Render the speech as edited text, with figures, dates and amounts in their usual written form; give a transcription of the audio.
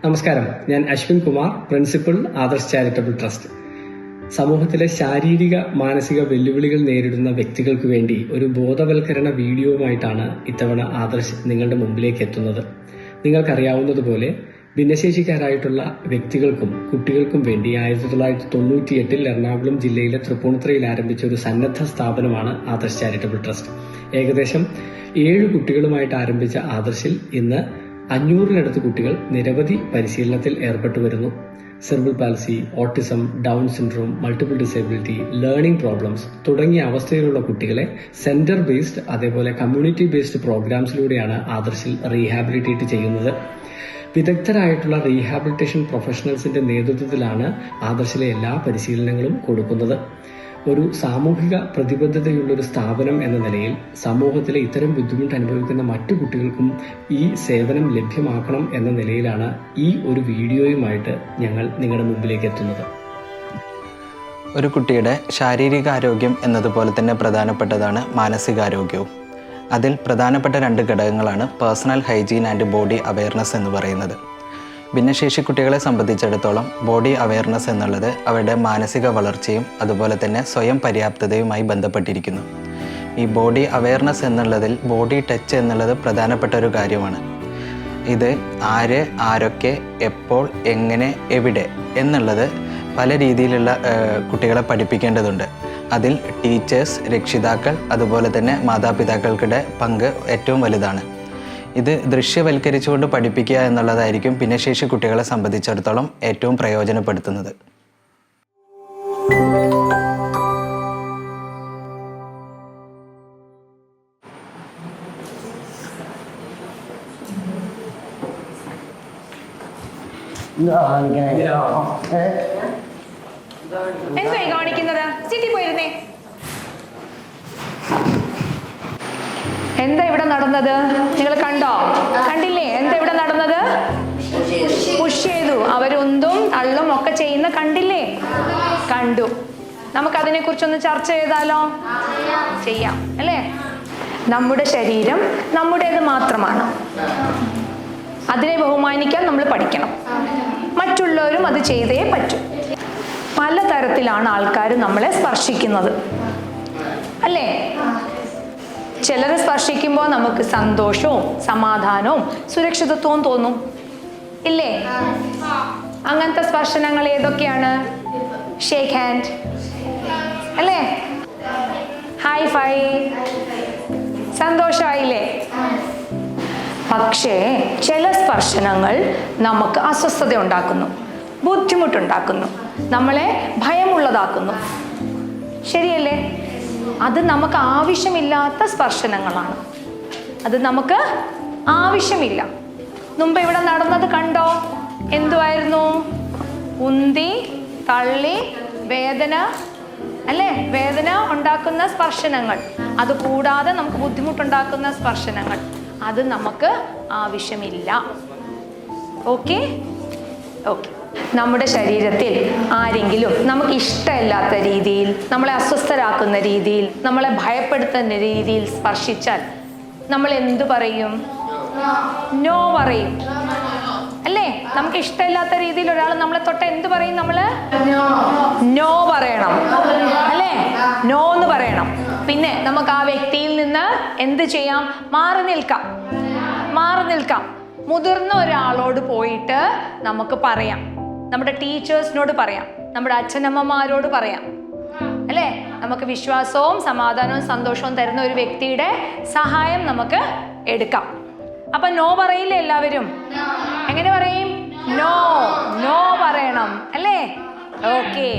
നമസ്കാരം, ഞാൻ Ashwin Kumar, principal Adarsh charitable trust. സമൂഹത്തിലെ ശാരീരിക മാനസിക വെല്ലുവിളികൾ നേരിടുന്ന വ്യക്തികൾക്ക് വേണ്ടി ഒരു ബോധവൽക്കരണ വീഡിയോയുമായിട്ടാണ് ഇത്തവണ ആദർശ് നിങ്ങളുടെ മുമ്പിലേക്ക് എത്തുന്നത്. നിങ്ങൾക്കറിയാവുന്നതുപോലെ ഭിന്നശേഷിക്കാരായിട്ടുള്ള വ്യക്തികൾക്കും കുട്ടികൾക്കും വേണ്ടി 1998 എറണാകുളം ജില്ലയിലെ തൃപ്പൂണിത്തുറയിൽ ആരംഭിച്ച ഒരു സന്നദ്ധ സ്ഥാപനമാണ് ആദർശ് ചാരിറ്റബിൾ ട്രസ്റ്റ്. ഏകദേശം 7 കുട്ടികളുമായിട്ട് ആരംഭിച്ച ആദർശിൽ ഇന്ന് 500-നടുത്ത് കുട്ടികൾ നിരവധി പരിശീലനത്തിൽ ഏർപ്പെട്ടു വരുന്നു. Cerebral പാൽസി, autism, down syndrome, multiple disability, learning problems തുടങ്ങിയ അവസ്ഥയിലുള്ള കുട്ടികളെ സെന്റർ ബേസ്ഡ് അതേപോലെ കമ്മ്യൂണിറ്റി ബേസ്ഡ് പ്രോഗ്രാംസിലൂടെയാണ് ആദർശിൽ റീഹാബിലിറ്റേറ്റ് ചെയ്യുന്നത്. വിദഗ്ധരായിട്ടുള്ള റീഹാബിലിറ്റേഷൻ പ്രൊഫഷണൽസിന്റെ നേതൃത്വത്തിലാണ് ആദർശിലെ എല്ലാ പരിശീലനങ്ങളും കൊടുക്കുന്നത്. ഒരു സാമൂഹിക പ്രതിബദ്ധതയുള്ള ഒരു സ്ഥാപനം എന്ന നിലയിൽ സമൂഹത്തിലെ ഇത്തരം ബുദ്ധിമുട്ട് അനുഭവിക്കുന്ന മറ്റു കുട്ടികൾക്കും ഈ സേവനം ലഭ്യമാക്കണം എന്ന നിലയിലാണ് ഈ ഒരു വീഡിയോയുമായിട്ട് ഞങ്ങൾ നിങ്ങളുടെ മുമ്പിലേക്ക് എത്തുന്നത്. ഒരു കുട്ടിയുടെ ശാരീരികാരോഗ്യം എന്നതുപോലെ തന്നെ പ്രധാനപ്പെട്ടതാണ് മാനസികാരോഗ്യവും. അതിൽ പ്രധാനപ്പെട്ട 2 ഘടകങ്ങളാണ് personal hygiene and body awareness എന്ന് പറയുന്നത്. ഭിന്നശേഷി കുട്ടികളെ സംബന്ധിച്ചിടത്തോളം ബോഡി അവെയർനെസ് എന്നുള്ളത് അവരുടെ മാനസിക വളർച്ചയും അതുപോലെ തന്നെ സ്വയം പര്യാപ്തതയുമായി ബന്ധപ്പെട്ടിരിക്കുന്നു. ഈ ബോഡി അവെയർനെസ് എന്നുള്ളതിൽ ബോഡി ടച്ച് എന്നുള്ളത് പ്രധാനപ്പെട്ട ഒരു കാര്യമാണ്. ഇത് ആരൊക്കെ എപ്പോൾ എങ്ങനെ എവിടെ എന്നുള്ളത് പല രീതിയിലുള്ള കുട്ടികളെ പഠിപ്പിക്കേണ്ടതുണ്ട്. അതിൽ ടീച്ചേഴ്സ്, രക്ഷിതാക്കൾ അതുപോലെ തന്നെ മാതാപിതാക്കൾക്കിടെ പങ്ക് ഏറ്റവും വലുതാണ്. ഇത് ദൃശ്യവൽക്കരിച്ചുകൊണ്ട് പഠിപ്പിക്കുക എന്നുള്ളതായിരിക്കും ഭിന്നശേഷി കുട്ടികളെ സംബന്ധിച്ചിടത്തോളം ഏറ്റവും പ്രയോജനപ്പെടുത്തുന്നത്. എന്തായി കാണിക്കുന്നത്? സിറ്റി പോയിരുന്നേ. എന്താ ഇവിടെ നടന്നത്? നിങ്ങൾ കണ്ടില്ലേ? എന്താ ഇവിടെ നടന്നത്? പുഷ് ചെയ്തു. അവരൊന്നും അള്ളും ഒക്കെ ചെയ്യുന്ന കണ്ടില്ലേ? കണ്ടു. നമുക്കതിനെ കുറിച്ചൊന്ന് ചർച്ച ചെയ്താലോ? ചെയ്യാം അല്ലേ? നമ്മുടെ ശരീരം നമ്മുടേത് മാത്രമാണ്. അതിനെ ബഹുമാനിക്കാൻ നമ്മൾ പഠിക്കണം. മറ്റുള്ളവരും അത് ചെയ്തേ പറ്റൂ. പലതരത്തിലാണ് ആൾക്കാർ നമ്മളെ സ്പർശിക്കുന്നത് അല്ലേ? ചിലരെ സ്പർശിക്കുമ്പോൾ നമുക്ക് സന്തോഷവും സമാധാനവും സുരക്ഷിതത്വവും തോന്നും ഇല്ലേ? അങ്ങനത്തെ സ്പർശനങ്ങൾ ഏതൊക്കെയാണ്? ഷേക്ക് ഹാൻഡ് അല്ലേ? High five. സന്തോഷമായില്ലേ? പക്ഷേ ചില സ്പർശനങ്ങൾ നമുക്ക് അസ്വസ്ഥത ഉണ്ടാക്കുന്നു, ബുദ്ധിമുട്ടുണ്ടാക്കുന്നു, നമ്മളെ ഭയമുള്ളതാക്കുന്നു. ശരിയല്ലേ? അത് നമുക്ക് ആവശ്യമില്ലാത്ത സ്പർശനങ്ങളാണ്. അത് നമുക്ക് ആവശ്യമില്ല. മുമ്പ് ഇവിടെ നടന്നത് കണ്ടോ? എന്തുവായിരുന്നു? ഉന്തി, തള്ളി, വേദന അല്ലേ? വേദന ഉണ്ടാക്കുന്ന സ്പർശനങ്ങൾ. അത് കൂടാതെ നമുക്ക് ബുദ്ധിമുട്ടുണ്ടാക്കുന്ന സ്പർശനങ്ങൾ, അത് നമുക്ക് ആവശ്യമില്ല. ഓക്കെ. നമ്മുടെ ശരീരത്തിൽ ആരെങ്കിലും നമുക്ക് ഇഷ്ടമില്ലാത്ത രീതിയിൽ, നമ്മളെ അസ്വസ്ഥരാക്കുന്ന രീതിയിൽ, നമ്മളെ ഭയപ്പെടുത്തുന്ന രീതിയിൽ സ്പർശിച്ചാൽ നമ്മൾ എന്തു പറയും? നോ പറയും അല്ലേ? നമുക്ക് ഇഷ്ടമില്ലാത്ത രീതിയിൽ ഒരാൾ നമ്മളെ തൊട്ട് എന്ത് പറയും? നമ്മള് നോ പറയണം അല്ലേ? നോ എന്ന് പറയണം. പിന്നെ നമുക്ക് ആ വ്യക്തിയിൽ നിന്ന് എന്ത് ചെയ്യാം? മാറി നിൽക്കാം. മുതിർന്ന ഒരാളോട് പോയിട്ട് നമുക്ക് പറയാം, നമ്മുടെ ടീച്ചേഴ്സിനോട് പറയാം, നമ്മുടെ അച്ഛനമ്മമാരോട് പറയാം അല്ലേ? നമുക്ക് വിശ്വാസവും സമാധാനവും സന്തോഷവും തരുന്ന ഒരു വ്യക്തിയുടെ സഹായം നമുക്ക് എടുക്കാം. അപ്പൊ നോ പറയില്ലേ എല്ലാവരും? എങ്ങനെ പറയും? നോ പറയണം അല്ലേ? ഓക്കെ.